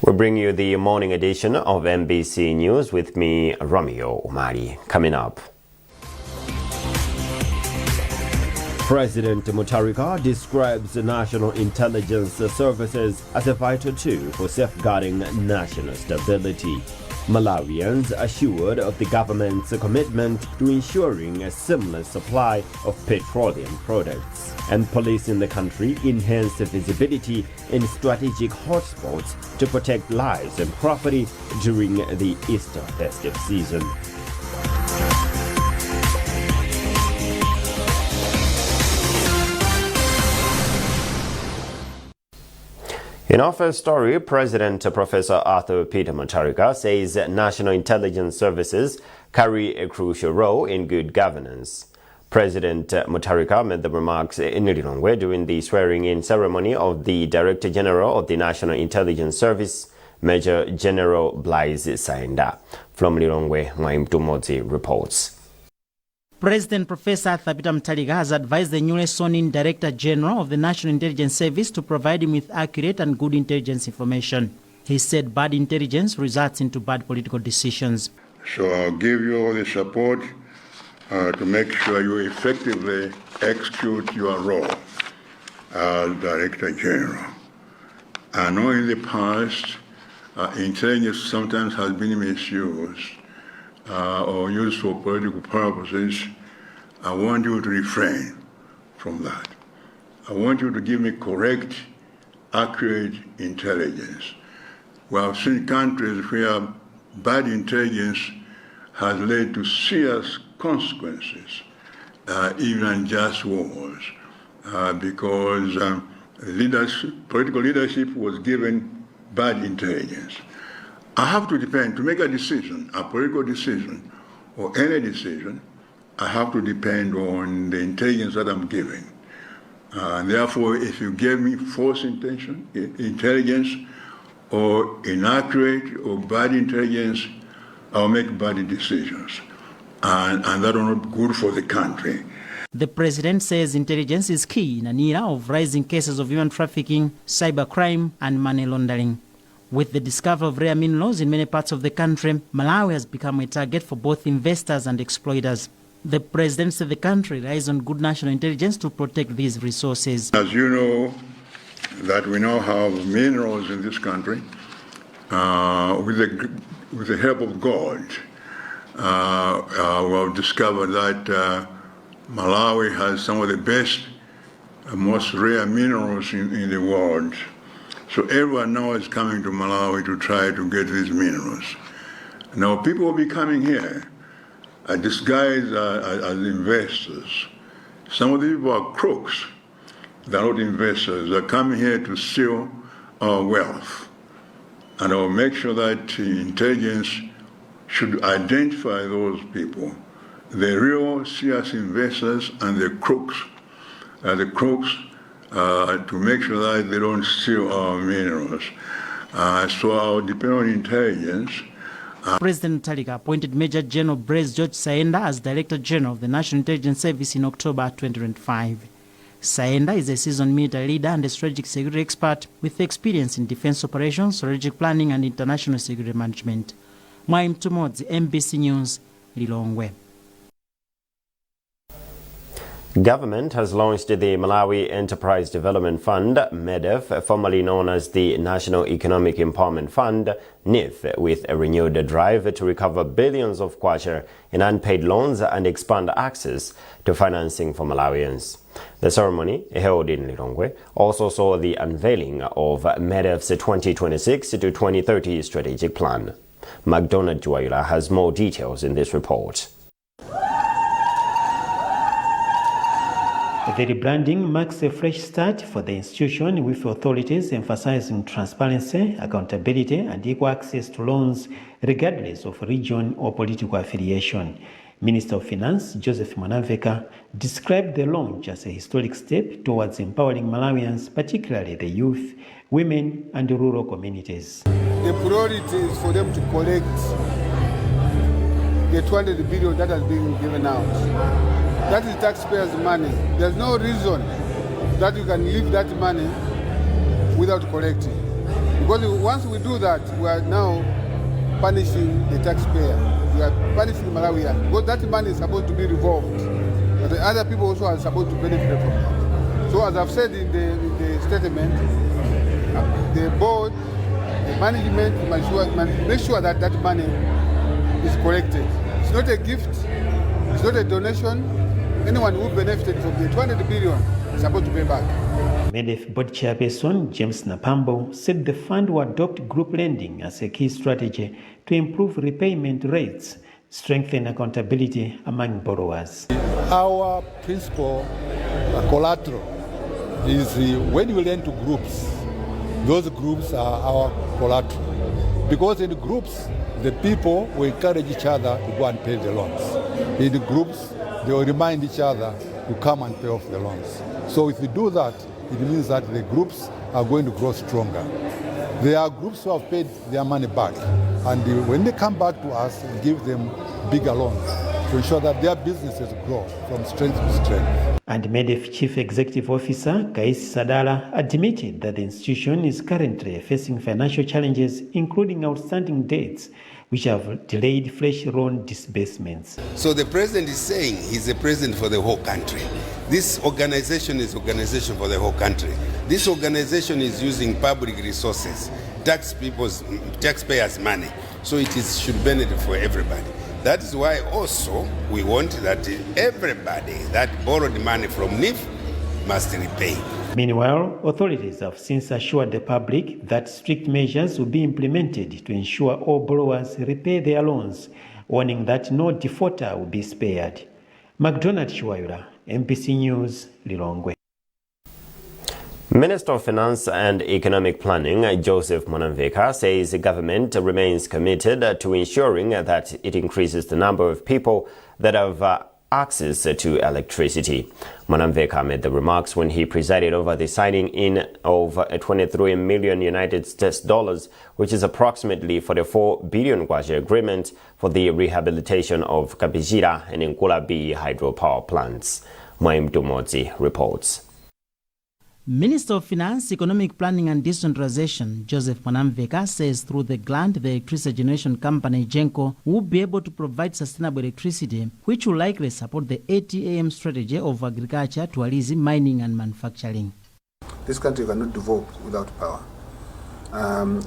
We bring you the morning edition of MBC News with me, Romeo Umari. Coming up. President Mutharika describes the National Intelligence Services as a vital tool for safeguarding national stability. Malawians assured of the government's commitment to ensuring a seamless supply of petroleum products. And police in the country enhance visibility in strategic hotspots to protect lives and property during the Easter festive season. In our first story, President Professor Arthur Peter Mutharika says national intelligence services carry a crucial role in good governance. President Mutharika made the remarks in Lilongwe during the swearing-in ceremony of the Director General of the National Intelligence Service, Major General Blaise Saenda. From Lilongwe, Mwaim Tumodzi reports. President Professor Arthur Peter Mutharika has advised the newly sworn-in Director General of the National Intelligence Service to provide him with accurate and good intelligence information. He said bad intelligence results into bad political decisions. So I'll give you all the support to make sure you effectively execute your role as Director General. I know in the past, intelligence sometimes has been misused or used for political purposes. I want you to refrain from that. I want you to give me correct, accurate intelligence. We have seen countries where bad intelligence has led to serious consequences, even unjust wars, because political leadership was given bad intelligence. I have to depend, to make a decision, a political decision, or any decision, I have to depend on the intelligence that I'm giving. And therefore, if you give me false intelligence, or inaccurate or bad intelligence, I'll make bad decisions. And that are not good for the country. The president says intelligence is key in an era of rising cases of human trafficking, cybercrime, and money laundering. With the discovery of rare minerals in many parts of the country, Malawi has become a target for both investors and exploiters. The president said the country relies on good national intelligence to protect these resources. As you know, that we now have minerals in this country with the help of God. We have discovered that Malawi has some of the best, most rare minerals in the world. So everyone now is coming to Malawi to try to get these minerals. Now people will be coming here disguised as investors. Some of these people are crooks. They're not investors. They're coming here to steal our wealth. And I'll make sure that intelligence should identify those people, the real serious investors and the crooks, to make sure that they don't steal our minerals. So I'll depend on intelligence. President Mutharika appointed Major General Blaise Saenda as Director General of the National Intelligence Service in October 2025. Saenda is a seasoned military leader and a strategic security expert with experience in defense operations, strategic planning, and international security management. Mwaim Tumodzi, MBC News, Lilongwe. Government has launched the Malawi Enterprise Development Fund, MEDEF, formerly known as the National Economic Empowerment Fund, NIF, with a renewed drive to recover billions of kwacha in unpaid loans and expand access to financing for Malawians. The ceremony, held in Lilongwe, also saw the unveiling of MEDEF's 2026 to 2030 strategic plan. McDonald Juwaila has more details in this report. The rebranding marks a fresh start for the institution, with authorities emphasizing transparency, accountability, and equal access to loans regardless of region or political affiliation. Minister of Finance Joseph Mwanamveka described the launch as a historic step towards empowering Malawians, particularly the youth, women, and rural communities. The priority is for them to collect the 200 billion that has been given out. That is taxpayers' money. There's no reason that you can leave that money without collecting. Because once we do that, we are now punishing the taxpayer. We are punishing the Malawian. Because that money is supposed to be revolved. But the other people also are supposed to benefit from that. So as I've said in the statement, the board, the management make sure that that money is collected. It's not a gift, it's not a donation. Anyone who benefited from the 200 billion is supposed to pay back. MEDEF Board Chairperson James Napambo said the fund will adopt group lending as a key strategy to improve repayment rates, strengthen accountability among borrowers. Our principal collateral is when we lend to groups, those groups are our collateral. Because in the groups, the people will encourage each other to go and pay the loans. In the groups, they will remind each other to come and pay off the loans. So if we do that, it means that the groups are going to grow stronger. There are groups who have paid their money back, and when they come back to us, we give them bigger loans to ensure that their businesses grow from strength to strength. And MEDEF Chief Executive Officer Kais Sadala admitted that the institution is currently facing financial challenges, including outstanding debts, which have delayed fresh loan disbursements. So the president is saying he's the president for the whole country. This organization is organization for the whole country. This organization is using public resources, taxpayers' money, so it should benefit for everybody. That is why also we want that everybody that borrowed money from NIF must repay. Meanwhile, authorities have since assured the public that strict measures will be implemented to ensure all borrowers repay their loans, warning that no defaulter will be spared. McDonald Chiwayura, MPC News, Lilongwe. Minister of Finance and Economic Planning Joseph Mwanamveka says the government remains committed to ensuring that it increases the number of people that have access to electricity. Mwanamveka made the remarks when he presided over the signing in of a 23 million United States dollars, which is approximately 44 billion kwacha agreement for the rehabilitation of Kapijira and Nkula B hydropower plants. Mwaim Dumozi reports. Minister of Finance, Economic Planning and Decentralization Joseph Mwanamveka says through the grant, the electricity generation company Genco will be able to provide sustainable electricity, which will likely support the 80am strategy of agriculture, tourism, mining and manufacturing. This country cannot develop without power.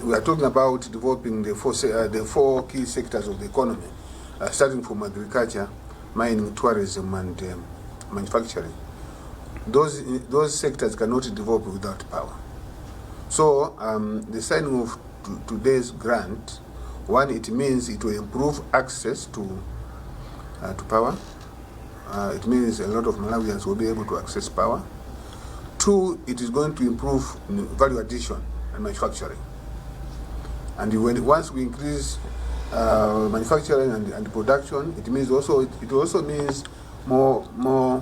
We are talking about developing the four key sectors of the economy, starting from agriculture, mining, tourism and manufacturing. Those sectors cannot develop without power. So the signing of today's grant, one, it means it will improve access to power. It means a lot of Malawians will be able to access power. Two, it is going to improve value addition and manufacturing. And once we increase manufacturing and production, it also means more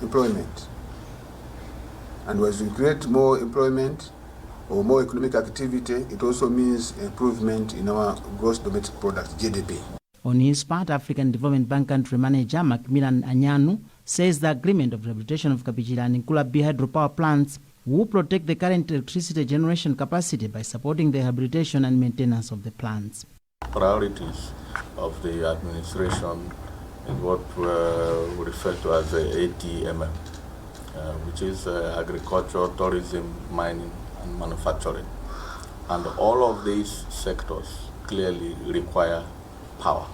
employment. And as we create more employment or more economic activity, it also means improvement in our gross domestic product, GDP. On his part, African Development Bank country manager Macmillan Anyanu says the agreement of rehabilitation of Kapijira and Nkula B hydropower plants will protect the current electricity generation capacity by supporting the rehabilitation and maintenance of the plants. Priorities of the administration is what we refer to as the 80mm, which is agriculture, tourism, mining and manufacturing. And all of these sectors clearly require power.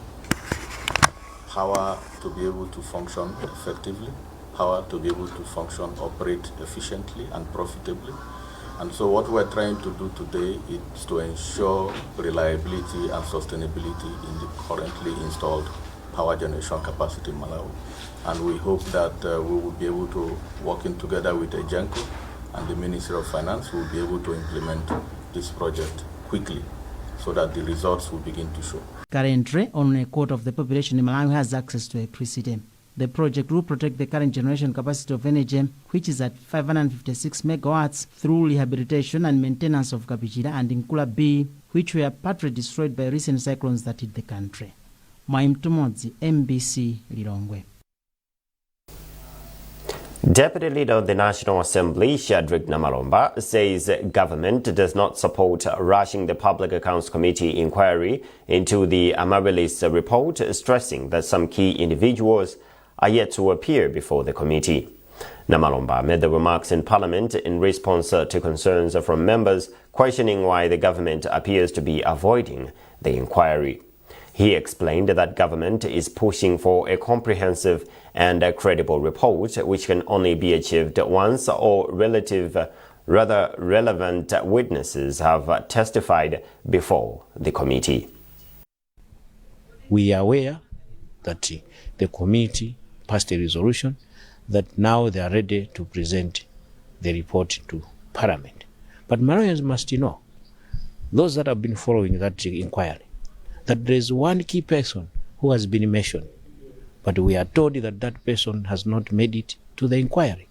Power to be able to function effectively, power to be able to function, operate efficiently and profitably. And so what we're trying to do today is to ensure reliability and sustainability in the currently installed power generation capacity in Malawi. And we hope that we will be able to, working together with the Genco and the Ministry of Finance, will be able to implement this project quickly so that the results will begin to show. Currently, only a quarter of the population in Malawi has access to electricity. The project will protect the current generation capacity of energy, which is at 556 megawatts, through rehabilitation and maintenance of Kapijira and Nkula B, which were partly destroyed by recent cyclones that hit the country. Mwaim Tumozi, MBC, Lilongwe. Deputy Leader of the National Assembly, Shadrack Namalomba, says government does not support rushing the Public Accounts Committee inquiry into the Amaryllis report, stressing that some key individuals are yet to appear before the committee. Namalomba made the remarks in Parliament in response to concerns from members questioning why the government appears to be avoiding the inquiry. He explained that government is pushing for a comprehensive and a credible report, which can only be achieved once all relevant witnesses have testified before the committee. We are aware that the committee passed a resolution that now they are ready to present the report to Parliament. But Malawians must know, those that have been following that inquiry, that there is one key person who has been mentioned, but we are told that that person has not made it to the inquiry.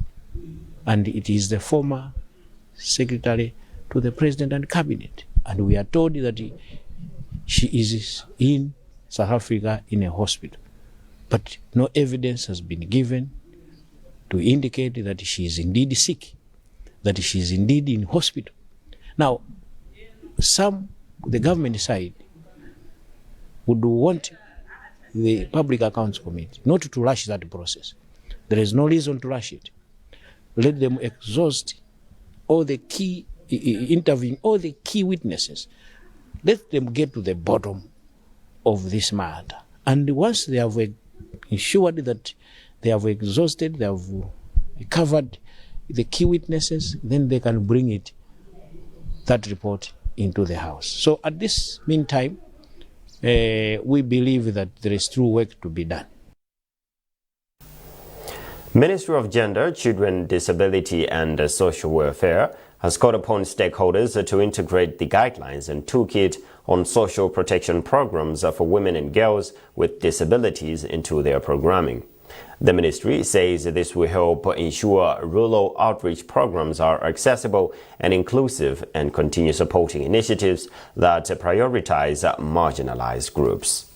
And it is the former secretary to the president and cabinet. And we are told that she is in South Africa in a hospital. But no evidence has been given to indicate that she is indeed sick, that she is indeed in hospital. Now, the government side would want the Public Accounts Committee not to rush that process. There is no reason to rush it. Let them exhaust all the key, interviewing all the key witnesses. Let them get to the bottom of this matter. And once they have ensured that they have exhausted, they have covered the key witnesses, then they can bring that report into the House. So at this meantime, we believe that there is true work to be done. Ministry of Gender, Children, Disability and Social Welfare has called upon stakeholders to integrate the guidelines and toolkit on social protection programs for women and girls with disabilities into their programming. The ministry says this will help ensure rural outreach programs are accessible and inclusive and continue supporting initiatives that prioritize marginalized groups.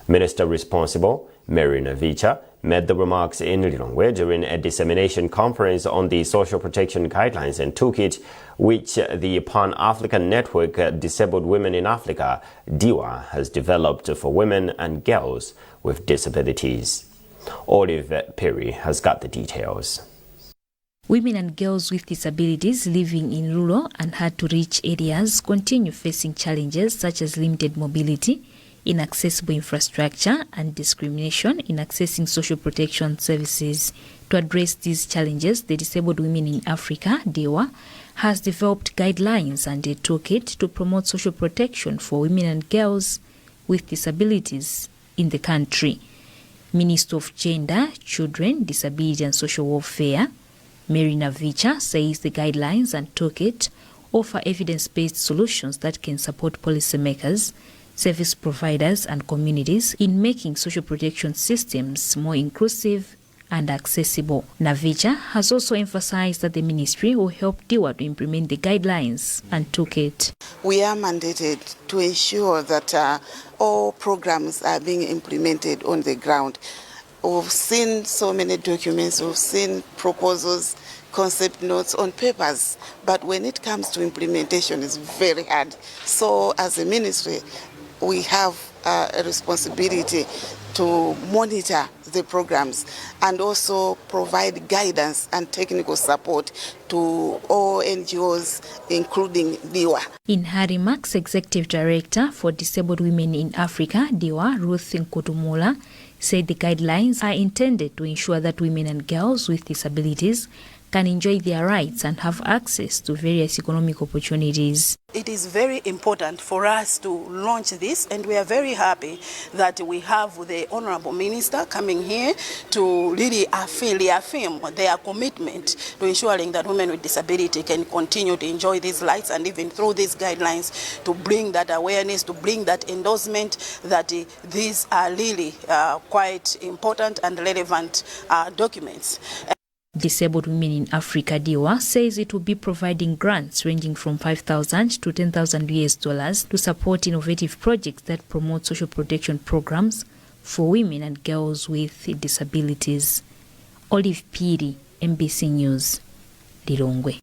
Minister responsible, Mary Navicha, made the remarks in Lilongwe during a dissemination conference on the Social Protection Guidelines and Toolkit, which the Pan-African Network Disabled Women in Africa, DIWA, has developed for women and girls with disabilities. Olive Perry has got the details. Women and girls with disabilities living in rural and hard-to-reach areas continue facing challenges such as limited mobility, inaccessible infrastructure, and discrimination in accessing social protection services. To address these challenges, the Disabled Women in Africa, DIWA, has developed guidelines and a toolkit to promote social protection for women and girls with disabilities in the country. Minister of Gender, Children, Disability and Social Welfare, Mary Navicha, says the guidelines and toolkit offer evidence-based solutions that can support policymakers, service providers and communities in making social protection systems more inclusive and accessible. Navicha has also emphasized that the ministry will help DIWA to implement the guidelines and toolkit. We are mandated to ensure that all programs are being implemented on the ground. We've seen so many documents, we've seen proposals, concept notes on papers, but when it comes to implementation, it's very hard. So as a ministry, we have a responsibility to monitor the programs and also provide guidance and technical support to all NGOs, including DIWA. In her remarks, Executive Director for Disabled Women in Africa, DIWA, Ruth Nkutumula, said the guidelines are intended to ensure that women and girls with disabilities can enjoy their rights and have access to various economic opportunities. It is very important for us to launch this, and we are very happy that we have the Honorable Minister coming here to really reaffirm their commitment to ensuring that women with disability can continue to enjoy these rights, and even through these guidelines to bring that awareness, to bring that endorsement that these are really quite important and relevant documents. Disabled Women in Africa, DIWA, says it will be providing grants ranging from $5,000 to $10,000 to support innovative projects that promote social protection programs for women and girls with disabilities. Olive Piri, MBC News, Lilongwe.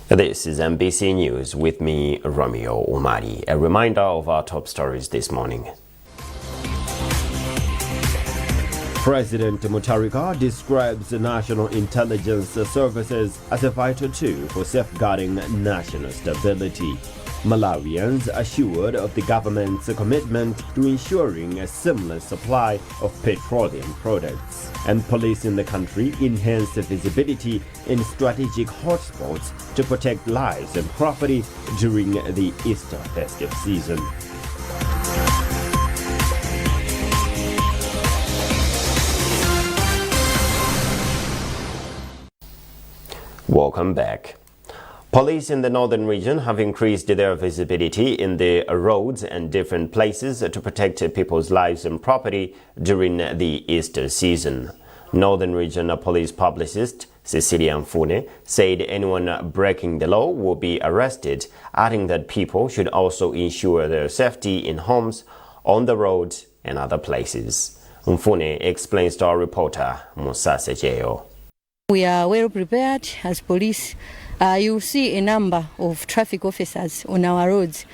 This is MBC News with me, Romeo Umari. A reminder of our top stories this morning. President Mutharika describes the National Intelligence Services as a vital tool for safeguarding national stability. Malawians assured of the government's commitment to ensuring a seamless supply of petroleum products. And police in the country enhance visibility in strategic hotspots to protect lives and property during the Easter festive season. Welcome back. Police in the northern region have increased their visibility in the roads and different places to protect people's lives and property during the Easter season. Northern Region Police Publicist Cecilia Nkhani said anyone breaking the law will be arrested, adding that people should also ensure their safety in homes, on the road and other places. Nkhani explains to our reporter Musa Sejeyo. We are well prepared as police. You see a number of traffic officers on our roads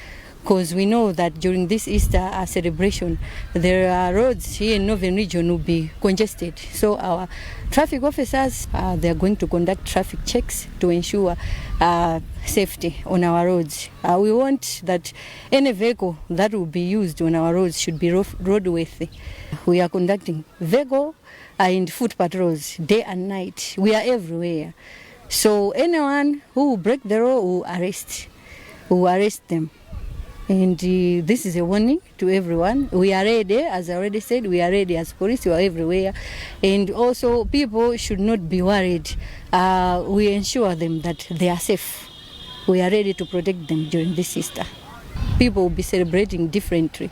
because we know that during this Easter celebration, there are roads here in Northern Region will be congested. So our traffic officers, they are going to conduct traffic checks to ensure safety on our roads. We want that any vehicle that will be used on our roads should be roadworthy. We are conducting vehicle and foot patrols day and night. We are everywhere. So anyone who will break the law will arrest them. And this is a warning to everyone. We are ready, as I already said, we are ready as police, we are everywhere. And also people should not be worried. We ensure them that they are safe. We are ready to protect them during this Easter. People will be celebrating differently.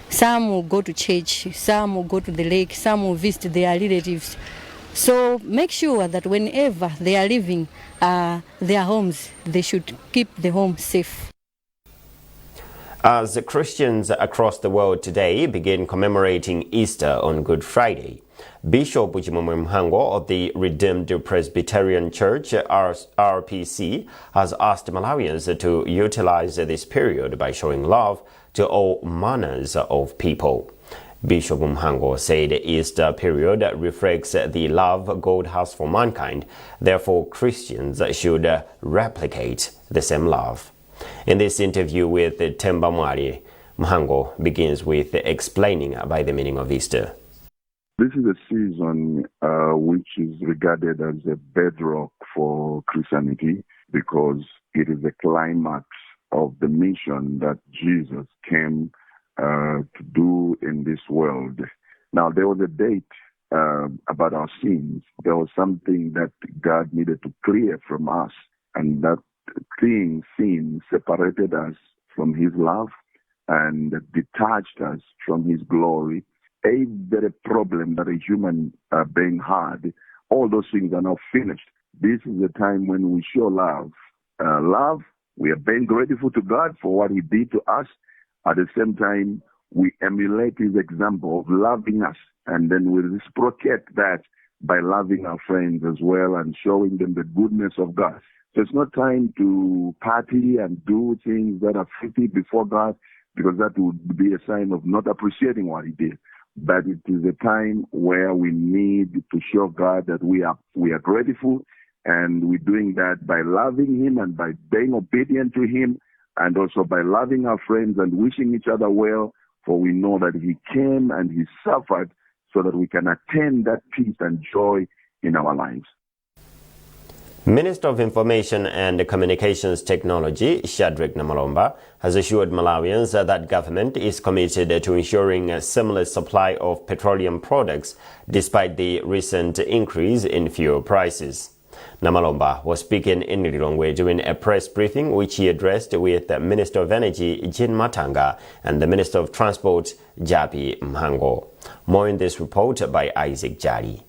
Some will go to church, some will go to the lake, some will visit their relatives. So make sure that whenever they are leaving their homes, they should keep the home safe. As Christians across the world today begin commemorating Easter on Good Friday, Bishop Mhango of the Redeemed Presbyterian Church, RPC, has asked Malawians to utilize this period by showing love to all manners of people. Bishop Mhango said the Easter period reflects the love God has for mankind. Therefore, Christians should replicate the same love. In this interview with Tamvani, Mhango begins with explaining by the meaning of Easter. This is a season which is regarded as a bedrock for Christianity because it is the climax of the mission that Jesus came to do in this world. Now, there was a date about our sins. There was something that God needed to clear from us, and that sin separated us from His love and detached us from His glory. Every problem that a human being had, all those things are now finished. This is the time when we show love. We are being grateful to God for what He did to us. At the same time, we emulate His example of loving us, and then we reciprocate that by loving our friends as well and showing them the goodness of God. So it's not time to party and do things that are filthy before God, because that would be a sign of not appreciating what He did. But it is a time where we need to show God that we are grateful, and we're doing that by loving Him and by being obedient to Him, and also by loving our friends and wishing each other well, for we know that He came and He suffered so that we can attain that peace and joy in our lives. Minister of Information and Communications Technology, Shadrack Namalomba, has assured Malawians that government is committed to ensuring a seamless supply of petroleum products despite the recent increase in fuel prices. Namalomba was speaking in Lilongwe during a press briefing which he addressed with the Minister of Energy, Jean Matanga, and the Minister of Transport, Japi Mhango. More in this report by Isaac Jari.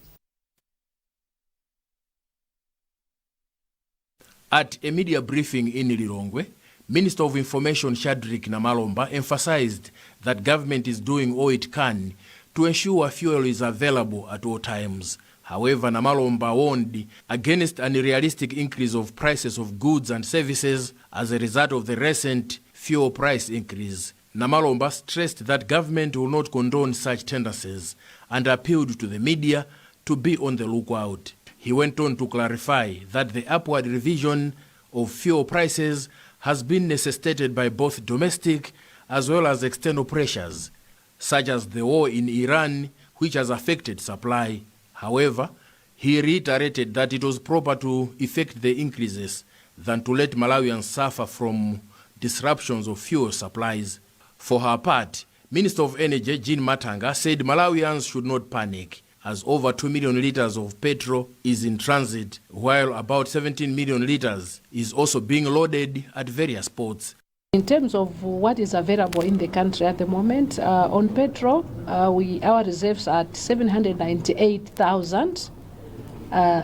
At a media briefing in Lilongwe, Minister of Information Shadrack Namalomba emphasized that government is doing all it can to ensure fuel is available at all times. However, Namalomba warned against an unrealistic increase of prices of goods and services as a result of the recent fuel price increase. Namalomba stressed that government will not condone such tendencies and appealed to the media to be on the lookout. He went on to clarify that the upward revision of fuel prices has been necessitated by both domestic as well as external pressures, such as the war in Iran, which has affected supply. However, he reiterated that it was proper to effect the increases than to let Malawians suffer from disruptions of fuel supplies. For her part, Minister of Energy Jean Matanga said Malawians should not panic, as over 2 million litres of petrol is in transit, while about 17 million litres is also being loaded at various ports. In terms of what is available in the country at the moment, on petrol, our reserves are at 798,000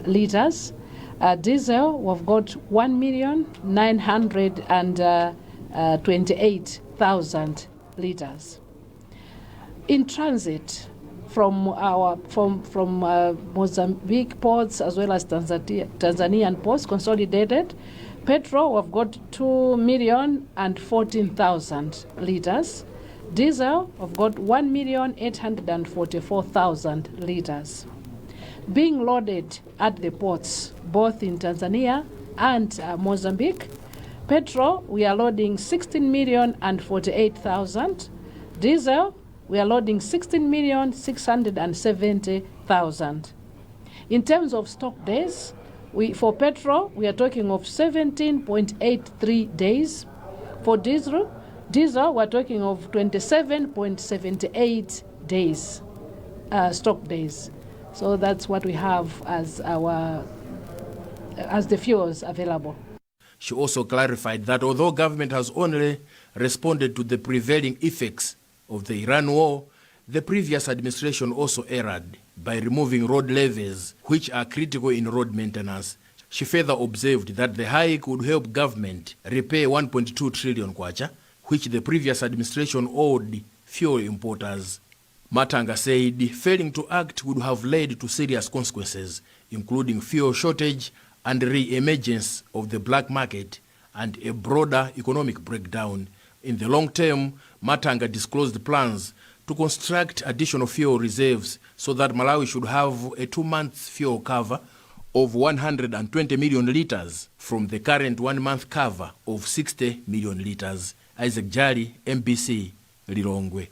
litres. Diesel, we've got 1,928,000 litres. In transit from Mozambique ports as well as Tanzanian ports consolidated, petrol, we've got 2,014,000 litres. Diesel, we've got 1,844,000 litres. Being loaded at the ports, both in Tanzania and Mozambique, petrol, we are loading 16,048,000. Diesel, we are loading 16,670,000. In terms of stock days, for petrol, we are talking of 17.83 days. For diesel, we're talking of 27.78 days, stock days. So that's what we have as the fuels available. She also clarified that although government has only responded to the prevailing effects of the Iran war, the previous administration also erred by removing road levies, which are critical in road maintenance. She further observed that the hike would help government repay 1.2 trillion kwacha, which the previous administration owed fuel importers. Matanga said failing to act would have led to serious consequences, including fuel shortage and re-emergence of the black market and a broader economic breakdown. In the long term, Matanga disclosed plans to construct additional fuel reserves so that Malawi should have a 2-month fuel cover of 120 million litres from the current 1-month cover of 60 million litres. Isaac Jali, MBC, Lilongwe.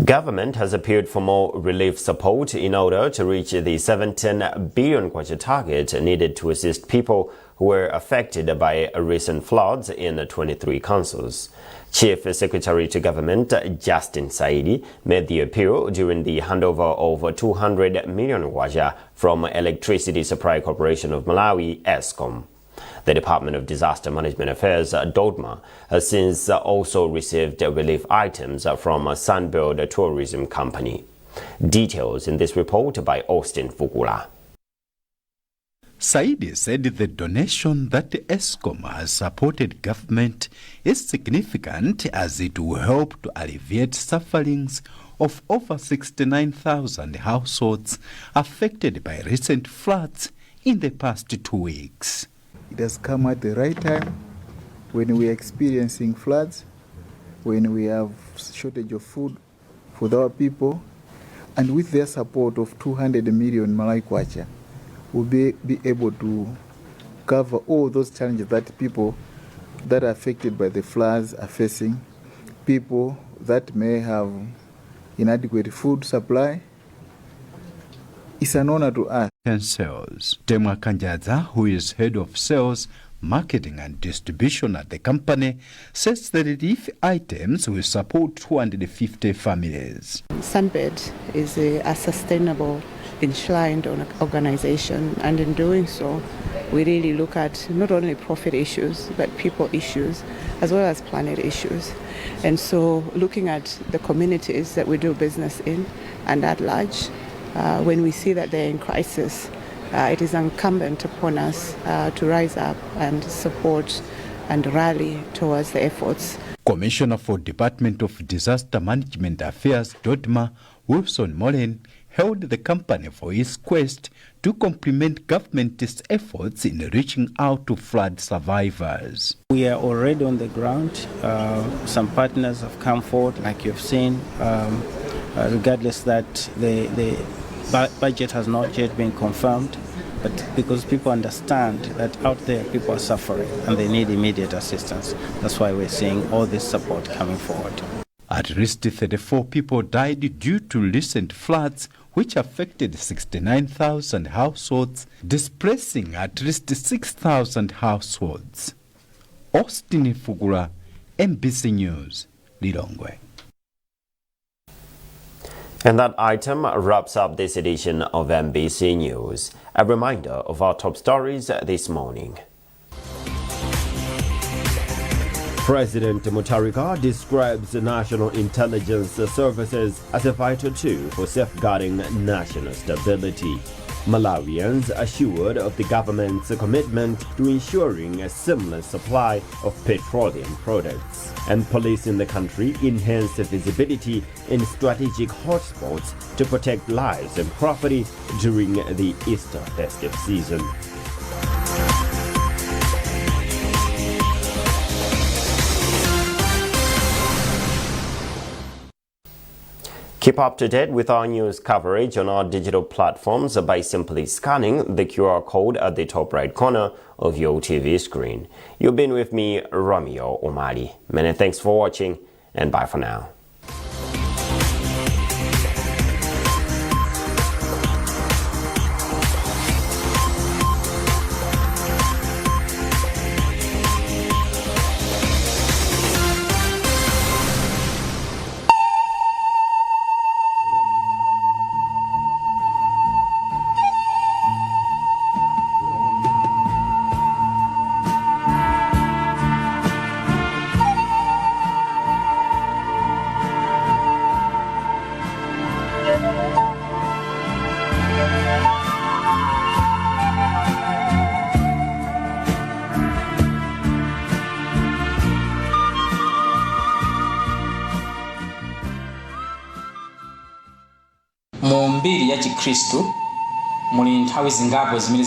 Government has appealed for more relief support in order to reach the 17 billion kwacha target needed to assist people who were affected by recent floods in 23 councils. Chief Secretary to Government Justin Saidi made the appeal during the handover of 200 million kwacha from Electricity Supply Corporation of Malawi, ESCOM. The Department of Disaster Management Affairs, DODMA, has since also received relief items from Sunbuild Tourism Company. Details in this report by Austin Fukula. Saidi said the donation that ESCOM has supported government is significant as it will help to alleviate sufferings of over 69,000 households affected by recent floods in the past 2 weeks. It has come at the right time when we are experiencing floods, when we have shortage of food for our people, and with their support of 200 million Malawi kwacha, we'll be able to cover all those challenges that people that are affected by the floods are facing, people that may have inadequate food supply. It's an honor to us. And sales. Temwa Kanjaza, who is head of sales, marketing and distribution at the company, says the relief items will support 250 families. Sunbird is a sustainable, enshrined organization, and in doing so, we really look at not only profit issues, but people issues, as well as planet issues. And so looking at the communities that we do business in and at large, when we see that they're in crisis, it is incumbent upon us to rise up and support and rally towards the efforts. Commissioner for Department of Disaster Management Affairs, DODMA, Wilson Molen, held the company for its quest to complement government's efforts in reaching out to flood survivors. We are already on the ground. Some partners have come forward, like you've seen, regardless that the budget has not yet been confirmed, but because people understand that out there people are suffering and they need immediate assistance. That's why we're seeing all this support coming forward. At least 34 people died due to recent floods, which affected 69,000 households, displacing at least 6,000 households. Austin Fugura, MBC News, Lilongwe. And that item wraps up this edition of MBC News. A reminder of our top stories this morning. President Mutharika describes the National Intelligence Services as a vital tool for safeguarding national stability. Malawians assured of the government's commitment to ensuring a seamless supply of petroleum products. And police in the country enhance visibility in strategic hotspots to protect lives and property during the Easter festive season. Keep up to date with our news coverage on our digital platforms by simply scanning the QR code at the top right corner of your TV screen. You've been with me, Romeo Omari. Many thanks for watching, and bye for now. Mu mbiri ya Kikristo muli nthawi zingapo zimene